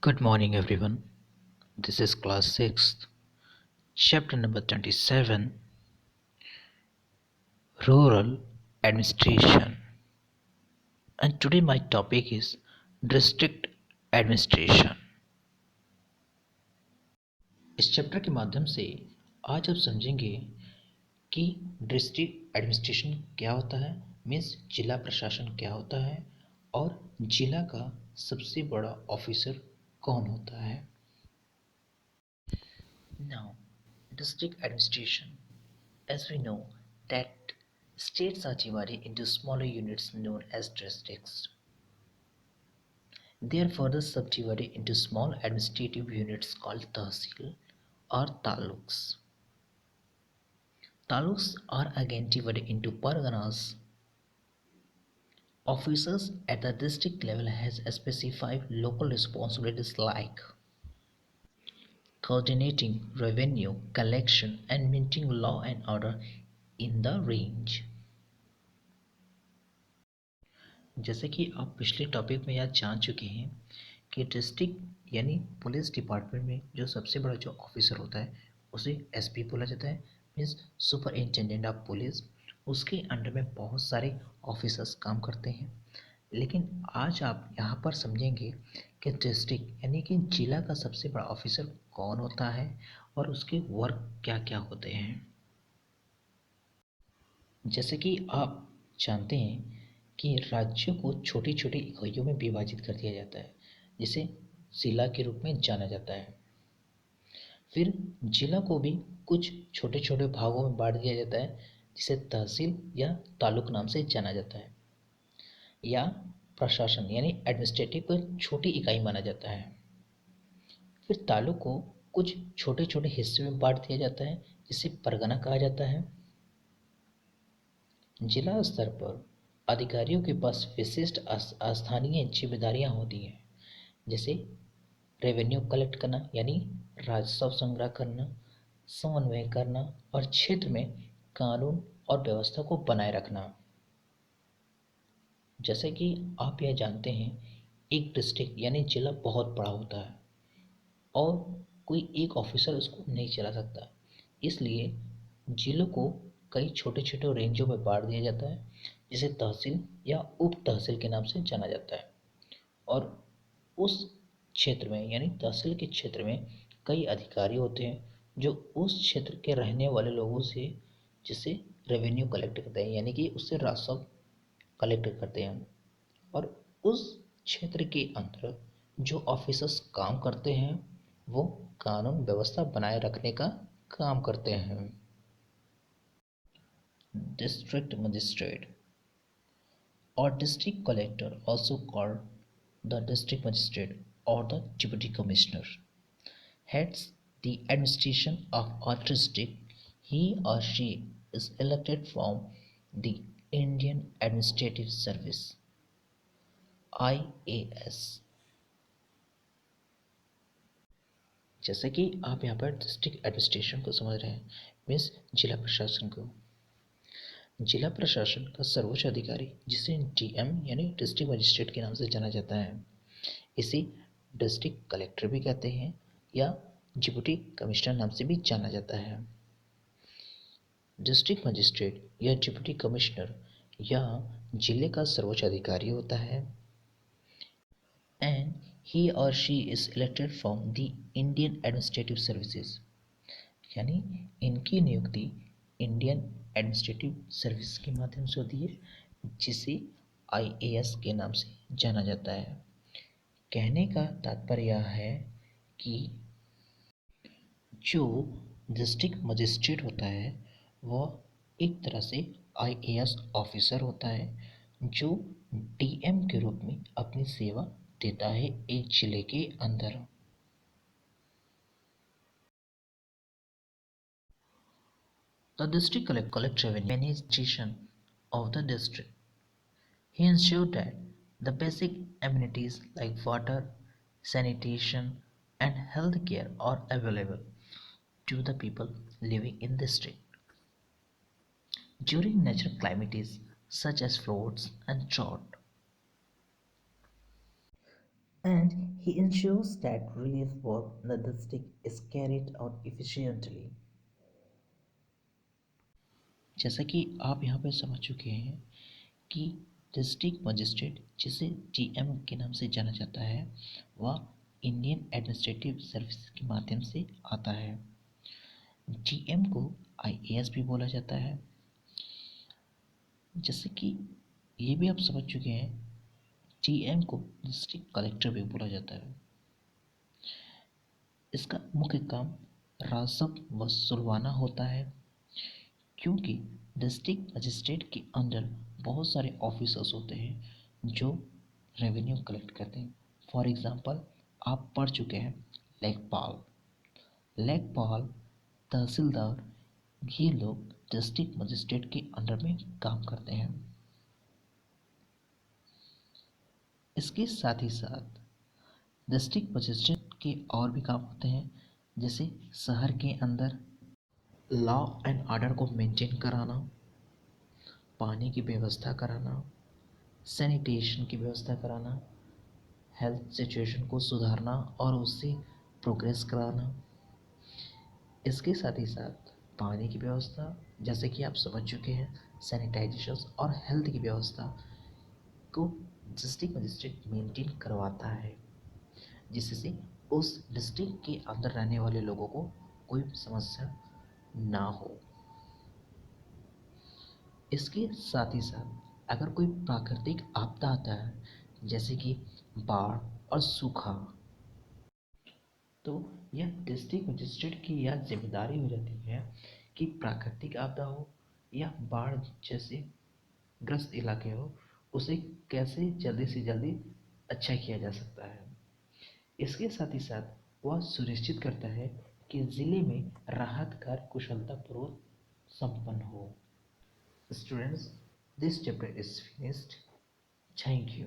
Good morning, everyone. This is class 6th, chapter number 27, Rural Administration. And today my topic is District Administration. इस chapter के माध्यम से आज आप समझेंगे कि डिस्ट्रिक्ट एडमिनिस्ट्रेशन क्या होता है, मीन्स जिला प्रशासन क्या होता है, और जिला का सबसे बड़ा ऑफिसर कौन होता है. Now, district administration. As we know that states are divided into smaller units known as districts. They are further subdivided into small administrative units called tahsil or taluks. Taluks are again divided into parganas. Officers at the district level has specified local responsibilities like coordinating revenue collection and maintaining law and order in the range. जैसे कि आप पिछले topic में याद जान चुके हैं कि डिस्ट्रिक्ट यानी पुलिस डिपार्टमेंट में जो सबसे बड़ा जो ऑफिसर होता है उसे एसपी बोला जाता है, मीन्स सुपरिटेंडेंट ऑफ पुलिस. उसके अंडर में बहुत सारे ऑफिसर्स काम करते हैं. लेकिन आज आप यहाँ पर समझेंगे कि डिस्ट्रिक्ट यानी कि जिला का सबसे बड़ा ऑफिसर कौन होता है और उसके वर्क क्या क्या होते हैं. जैसे कि आप जानते हैं कि राज्यों को छोटी छोटी इकाइयों में विभाजित कर दिया जाता है, जिसे जिला के रूप में जाना जाता है. फिर जिला को भी कुछ छोटे छोटे भागों में बांट दिया जाता है, जिसे तहसील या तालुक नाम से जाना जाता है, या प्रशासन यानी एडमिनिस्ट्रेटिव को छोटी इकाई माना जाता है. फिर तालुक को कुछ छोटे छोटे हिस्से में बांट दिया जाता है, जिसे परगना कहा जाता है. जिला स्तर पर अधिकारियों के पास विशिष्ट स्थानीय जिम्मेदारियां होती हैं, जैसे रेवेन्यू कलेक्ट करना यानी राजस्व संग्रह करना, समन्वय करना और क्षेत्र में कानून और व्यवस्था को बनाए रखना. जैसे कि आप यह जानते हैं, एक डिस्ट्रिक्ट यानी जिला बहुत बड़ा होता है और कोई एक ऑफिसर उसको नहीं चला सकता. इसलिए जिलों को कई छोटे छोटे रेंजों में बांट दिया जाता है, जिसे तहसील या उप तहसील के नाम से जाना जाता है. और उस क्षेत्र में यानी तहसील के क्षेत्र में कई अधिकारी होते हैं जो उस क्षेत्र के रहने वाले लोगों से जिससे रेवेन्यू कलेक्ट करते हैं, यानी कि उससे राजस्व कलेक्ट करते हैं. और उस क्षेत्र के अंदर जो ऑफिसर्स काम करते हैं वो कानून व्यवस्था बनाए रखने का काम करते हैं. District magistrate or district collector, also called the district magistrate or the deputy commissioner, heads the administration of a district. He or she is elected from the Indian Administrative Service IAS. जैसे कि आप यहाँ पर district administration को समझ रहे हैं, means जिला प्रशासन को. जिला प्रशासन का सर्वोच्च अधिकारी, जिसे डीएम यानी डिस्ट्रिक्ट मजिस्ट्रेट के नाम से जाना जाता है, इसे डिस्ट्रिक्ट कलेक्टर भी कहते हैं या डिप्टी कमिश्नर नाम से भी जाना जाता है. डिस्ट्रिक्ट मजिस्ट्रेट या डिप्टी कमिश्नर या जिले का सर्वोच्च अधिकारी होता है. एंड ही और she is elected from the Indian administrative services, यानी इनकी नियुक्ति इंडियन एडमिनिस्ट्रेटिव सर्विस के माध्यम से होती है, जिसे आईएएस के नाम से जाना जाता है. कहने का तात्पर्य यह है कि जो डिस्ट्रिक्ट मजिस्ट्रेट होता है वह एक तरह से आईएएस ऑफिसर होता है, जो डीएम के रूप में अपनी सेवा देता है एक जिले के अंदर. The district collects revenue administration of the district. He ensured that the basic amenities like water, sanitation, and health care are available to the people living in the district. During natural calamities such as floods and drought, and he ensures that relief work in the district is carried out efficiently. जैसा कि आप यहाँ पर समझ चुके हैं कि district magistrate जिसे जीएम के नाम से जाना जाता है वह इंडियन एडमिनिस्ट्रेटिव सर्विस के माध्यम से आता है। जीएम को आईएएस भी बोला जाता है। जैसे कि ये भी आप समझ चुके हैं, जीएम को डिस्ट्रिक्ट कलेक्टर भी बोला जाता है। इसका मुख्य काम राजस्व वसूलवाना होता है, क्योंकि डिस्ट्रिक्ट मजिस्ट्रेट के अंडर बहुत सारे ऑफिसर्स होते हैं जो रेवेन्यू कलेक्ट करते हैं। फॉर एग्जांपल आप पढ़ चुके हैं लेखपाल, तहसीलदार, ये लोग डिस्ट्रिक्ट मजिस्ट्रेट के अंडर में काम करते हैं। इसके साथ ही साथ डिस्ट्रिक्ट मजिस्ट्रेट के और भी काम होते हैं, जैसे शहर के अंदर लॉ एंड ऑर्डर को मेंटेन कराना, पानी की व्यवस्था कराना, सैनिटेशन की व्यवस्था कराना, हेल्थ सिचुएशन को सुधारना और उससे प्रोग्रेस कराना। इसके साथ ही साथ पानी की व्यवस्था, जैसे कि आप समझ चुके हैं, सैनिटाइजेशन और हेल्थ की व्यवस्था को डिस्ट्रिक्ट मजिस्ट्रेट मेंटेन करवाता है, जिससे उस डिस्ट्रिक्ट के अंदर रहने वाले लोगों को कोई समस्या ना हो। इसके साथ ही साथ अगर कोई प्राकृतिक आपदा आता है, जैसे कि बाढ़ और सूखा, तो यह डिस्ट्रिक्ट मजिस्ट्रेट की यह जिम्मेदारी हो जाती है कि प्राकृतिक आपदा हो या बाढ़ जैसे ग्रस्त इलाके हो, उसे कैसे जल्दी से जल्दी अच्छा किया जा सकता है। इसके साथ ही साथ वह सुनिश्चित करता है कि ज़िले में राहत कार्य कुशलतापूर्वक संपन्न हो। Students, this chapter is finished. Thank you.